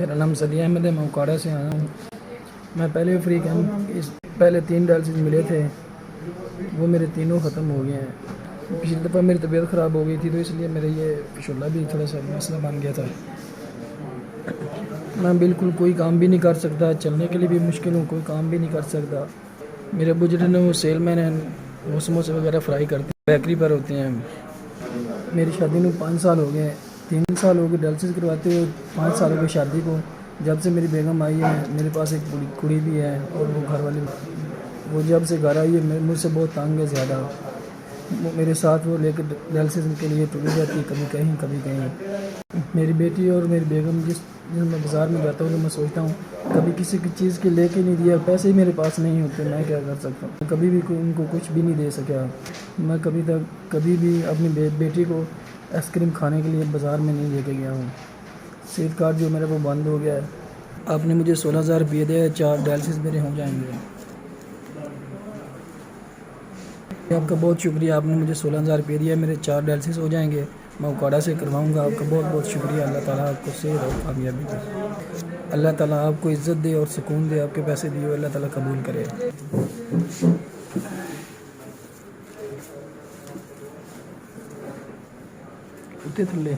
मेरा नाम सदी अहमद है, मैं उकाड़ा से आया हूँ। मैं पहले फ्री कैंप पहले 3 डायलिसिस मिले थे, वो मेरे तीनों ख़त्म हो गए हैं। पिछली दफ़ा मेरी तबीयत ख़राब हो गई थी, तो इसलिए मेरे ये फिशुल्ला भी थोड़ा सा मसला बन गया था। मैं बिल्कुल कोई काम भी नहीं कर सकता, चलने के लिए भी मुश्किल हूँ, कोई काम भी नहीं कर सकता। मेरे बुजुर्ग ने वो सेलमैन हैं, वो समोसे वगैरह फ्राई करते हैं, बेकरी पर होते हैं। मेरी शादी में 5 साल हो गए, 3 साल हो गए डायलिसिस करवाते हुए, 5 साल हो गए शादी को। जब से मेरी बेगम आई है, मेरे पास एक कुड़ी भी है, और वो घर वाली, वो जब से घर आई है मुझसे बहुत तंग है ज़्यादा। वो मेरे साथ वो लेकर डायलिसिस के लिए टूट जाती है, कभी कहीं कभी कहीं। मेरी बेटी और मेरी बेगम जिस मैं बाज़ार में जाता हूँ तो मैं सोचता हूँ कभी किसी की चीज़ के लेके नहीं दिया, पैसे ही मेरे पास नहीं होते, मैं क्या कर सकता हूँ। कभी भी उनको कुछ भी नहीं दे सका। मैं कभी भी अपनी बेटी को आइसक्रीम खाने के लिए बाज़ार में नहीं लेके गया हूँ। सेहत कार्ड जो मेरा वो बंद हो गया है। आपने मुझे 16,000 रुपये दिए, 4 डायलिसिस मेरे हो जाएंगे। आपका बहुत शुक्रिया, आपने मुझे 16,000 रुपये दिया, मेरे 4 डायलिसिस हो जाएंगे। मैं उकाड़ा से करवाऊँगा। आपका बहुत बहुत शुक्रिया। अल्लाह ताला आपको सेहत और कामयाबी दे। अल्लाह ताला आपको इज़्ज़त दे और सुकून दे। आपके पैसे दिए हुए अल्लाह ताला कबूल करे। उत्ते थल्ले